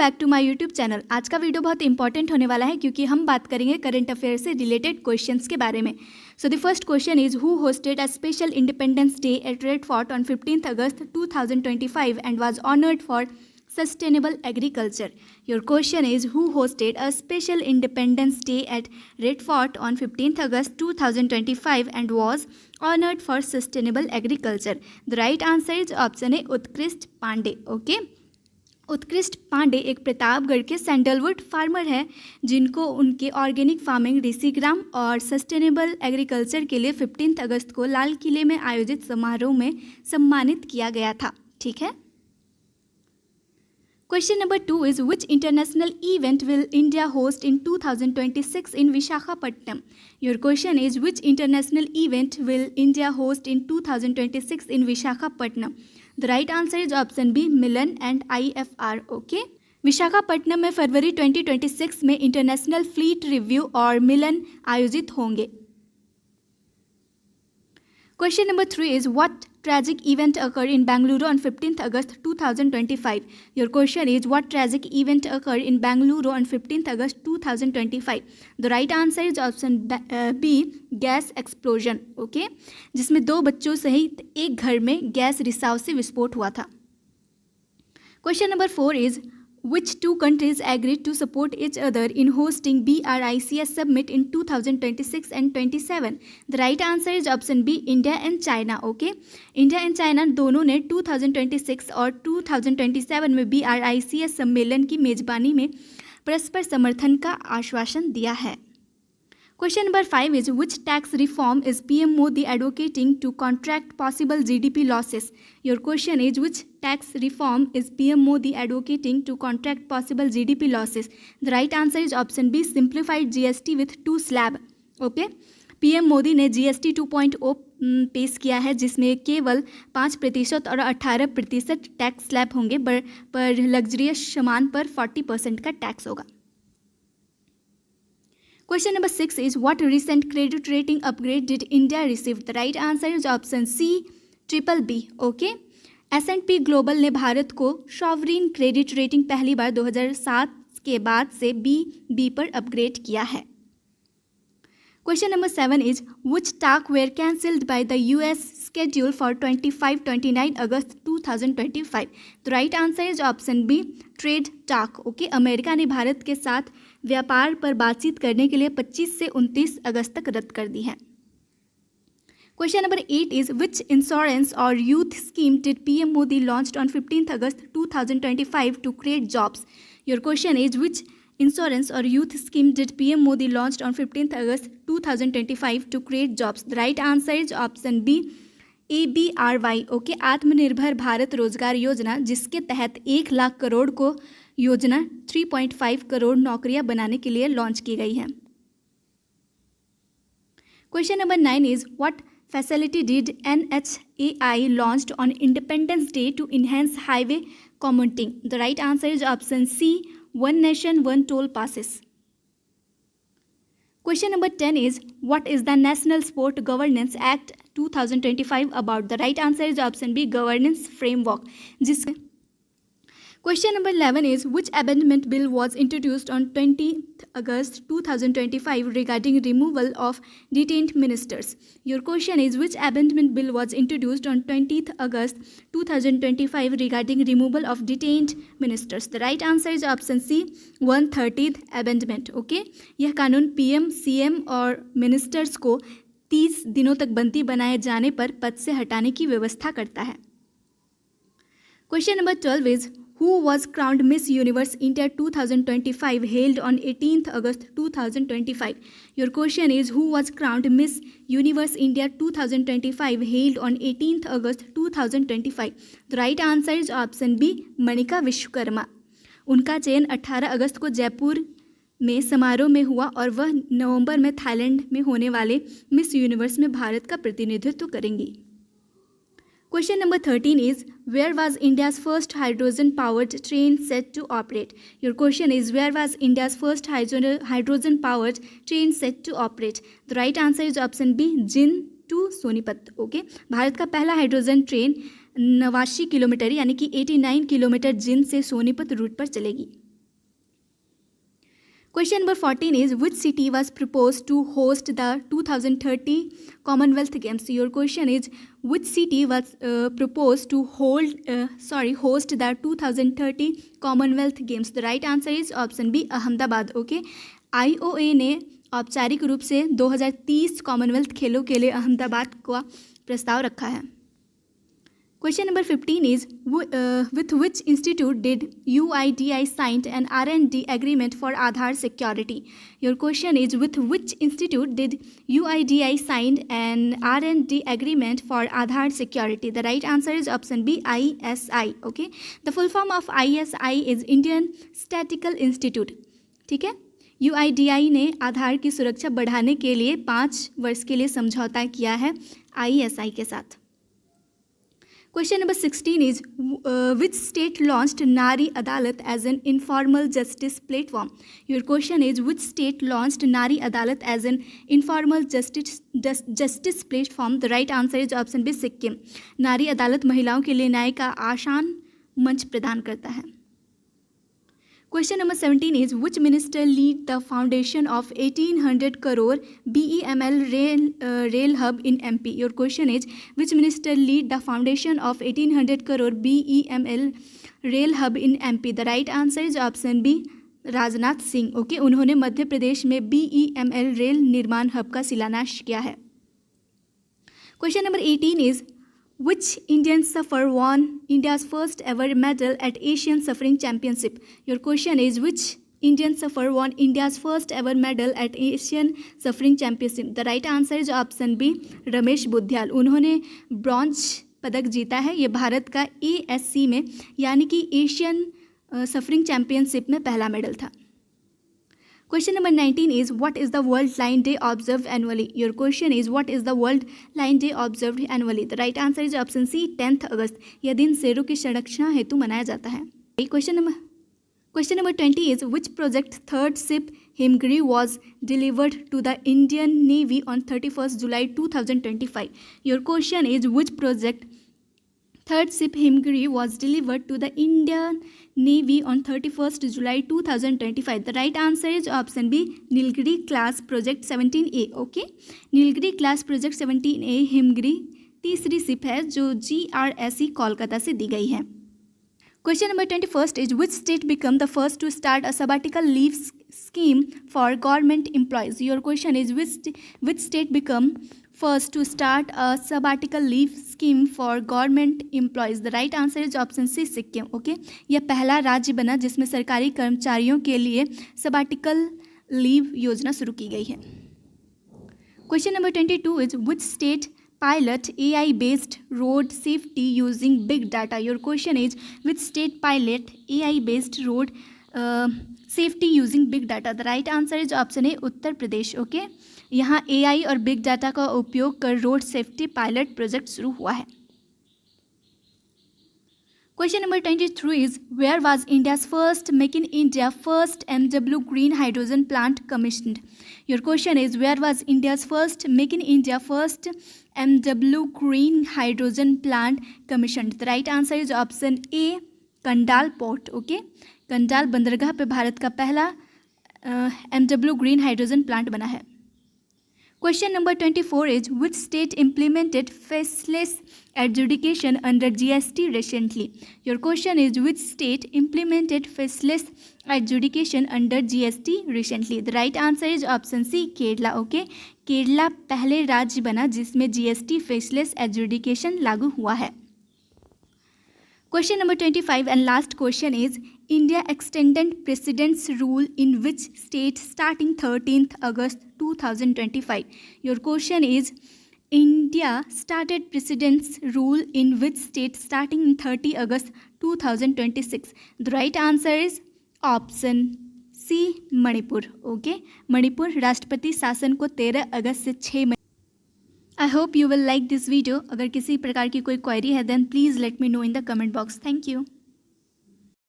Back to my YouTube channel. आज का video बहुत इंपॉर्टेंट होने वाला है क्योंकि हम बात करेंगे करंट अफेयर से रिलेटेड क्वेश्चंस के बारे में। So the first question is who hosted a special independence day at red fort on 15th August 2025 and was honoured for sustainable agriculture. Your question is who hosted a special Independence Day at Red Fort on 15th August 2025 and was honored for sustainable agriculture. The right answer is option A, उत्कृष्ट Pandey. Okay. उत्कृष्ट पांडे एक प्रतापगढ़ के sandalwood farmer है जिनको उनके organic farming, Rishigram और sustainable agriculture के लिए 15 अगस्त को लाल किले में आयोजित समारोह में सम्मानित किया गया था. ठीक है. Question number 2 is which international event will India host in 2026 in Visakhapatnam? Your question is which international event will India host in 2026 in Visakhapatnam? The right answer is option B, Milan and IFR. Okay. Visakhapatnam में फरवरी 2026 में international fleet review और मिलन आयोजित होंगे. Question number 3 is what tragic event occurred in Bangalore on 15th August 2025? Your question is what tragic event occurred in Bangalore on 15th August 2025? The right answer is option B, gas explosion. Okay, जिसमें 2 बच्चों सहित एक घर में gas रिसाव से विस्फोट हुआ था. Question number 4 is which two countries agreed to support each other in hosting BRICS summit in 2026 and 27? The right answer is option B, India and China. Okay, India and China दोनों ने 2026 और 2027 में BRICS सम्मेलन की मेजबानी में परस्पर समर्थन का आश्वासन दिया है. Question number 5 is which tax reform is PM Modi advocating to contract possible GDP losses? Your question is which tax reform is PM Modi advocating to contract possible GDP losses? The right answer is option B, simplified GST with 2 slab. Okay, PM Modi ने GST 2.0 पेश किया है जिसमें केवल 5% और 18% tax slab होंगे पर luxurious सामान पर 40% का टैक्स होगा. Question number 6 is what recent credit rating upgrade did India receive? The right answer is option C, BBB. Okay, S&P global ने भारत को सॉवरिन क्रेडिट रेटिंग पहली बार 2007 के बाद से BB पर अपग्रेड किया है. Question number 7 is which talks were cancelled by the US schedule for 25-29 August 2025? The right answer is option B, trade talk. Okay, America ने भारत के साथ व्यापार पर बातचीत करने के लिए 25 से 29 अगस्त तक रद्द कर दी है. Question number 8 is which insurance or youth scheme did PM Modi launched on 15th August 2025 to create jobs? Your question is which insurance or youth scheme did PM Modi launched on 15th August 2025 to create jobs? The right answer is option B, ABRY. Okay, आत्मनिर्भर भारत रोजगार योजना जिसके तहत 1 लाख करोड़ को योजना 3.5 करोड़ नौकरियां बनाने के लिए लॉन्च की गई है. Question number 9 is what facility did NHAI launched on Independence Day to enhance highway commuting? The right answer is option C, One Nation One Toll Passes. Question number 10 is what is the National Sport Governance Act 2025 about? The right answer is option B, Governance Framework. Question number 11 is which amendment bill was introduced on 20th August 2025 regarding removal of detained ministers? Your question is which amendment bill was introduced on 20th August 2025 regarding removal of detained ministers? The right answer is option C, 130th amendment. Okay, यह कानून PM, CM और ministers को 30 दिनों तक बंदी बनाए जाने पर पद से हटाने की व्यवस्था करता है. Question number 12 is who was crowned Miss Universe India 2025 held on 18th August 2025? Your question is who was crowned Miss Universe India 2025 held on 18th August 2025? The right answer is option B, Manika Vishwakarma. उनका चयन 18 अगस्त को जयपुर में समारोह में हुआ और वह नवंबर में थाईलैंड में होने वाले मिस यूनिवर्स में भारत का प्रतिनिधित्व करेंगी. Question number 13 is where was India's first hydrogen powered train set to operate? Your question is where was India's first hydrogen powered train set to operate? The right answer is option B, Jin to Sonipat. Okay, Bharat का पहला hydrogen train 89 kilometre यानी कि 89 kilometre जिन से Sonipat root पर चलेगी. Question number 14 is which city was proposed to host the 2030 Commonwealth Games? Your question is which city was proposed to host the 2030 Commonwealth Games? The right answer is option B, Ahmedabad. Okay. IOA ने औपचारिक रूप से 2030 Commonwealth खेलों के लिए अहमदाबाद का प्रस्ताव रखा है. Question number 15 is with which institute did UIDI signed an R&D agreement for Aadhaar security? Your question is with which institute did UIDI signed an R&D agreement for Aadhaar security? The right answer is option B, ISI. Okay. The full form of ISI is Indian Statistical Institute. ठीक है. UIDI ने आधार की सुरक्षा बढ़ाने के लिए 5 वर्ष के लिए समझौता किया है ISI के साथ. Question number 16 is which state launched Nari Adalat as an informal justice platform? Your question is which state launched Nari Adalat as an informal justice platform? The right answer is option B, Sikkim. नारी अदालत महिलाओं के लिए न्याय का आसान मंच प्रदान करता है. Question number 17 is which minister lead the foundation of 1800 crore BEML rail hub in MP? Your question is which minister lead the foundation of 1800 crore BEML rail hub in MP? The right answer is option B, Rajnath Singh. Okay. उन्होंने मध्य प्रदेश में BEML rail निर्माण hub का शिलान्यास किया है. Question number 18 is which Indian surfer won India's first ever medal at Asian Surfing Championship? Your question is which Indian surfer won India's first ever medal at Asian Surfing Championship? The right answer is option B, Ramesh बुद्धियाल. उन्होंने bronze पदक जीता है. ये भारत का ASC में यानी कि Asian suffering championship में पहला मेडल था. Question number 19 is what is the World Lion Day observed annually? Your question is what is the World Lion Day observed annually? The right answer is option C, 10th अगस्त. यह दिन शेरों की संरक्षण हेतु मनाया जाता है. Question number 20 is which project third ship Himgiri was delivered to the Indian Navy on 31st July 2025? Your question is which project third ship Himgiri was delivered to the Indian Navy on 31st July 2025. The right answer is option B, Nilgiri class project 17A. Okay. Nilgiri class project 17A Himgiri तीसरी ship है जो GRSE Kolkata से दी गई है. Question number 21 is which state became the first to start a sabbatical leave scheme for government employees? Your question is which state became first to start a sabbatical leave scheme for government employees? The right answer is option C, Sikkim. Okay. यह पहला राज्य बना जिसमें सरकारी कर्मचारियों के लिए sabbatical leave योजना शुरू की गई है. Question number 22 is which state pilot AI based road safety using big data? Your question is which state pilot AI based road safety using big data? The right answer is option A, Uttar Pradesh. Okay. यहाँ AI और big data का उपयोग कर road safety pilot project शुरू हुआ है. Question number 23 is where was India's first Make in India first MW green hydrogen plant commissioned? Your question is where was India's first Make in India first MW green hydrogen plant commissioned? The right answer is option A, कंडाल port. Okay. कंडाल बंदरगाह पे भारत का पहला MW green hydrogen plant बना है. Question number 24 is which state implemented faceless adjudication under GST recently? Your question is which state implemented faceless adjudication under GST recently? The right answer is option C, Kerala. Okay. Kerala पहले राज्य बना जिसमें GST faceless adjudication लागू हुआ है. Question number 25 and last question is India extended President's rule in which state starting 13th August 2025? Your question is India started President's rule in which state starting 30 August 2026? The right answer is option C, Manipur. Okay. Manipur राष्ट्रपति शासन को 13 अगस्त से 6 मई. I hope you will like this video. अगर किसी प्रकार की कोई query है then please let me know in the comment box. Thank you.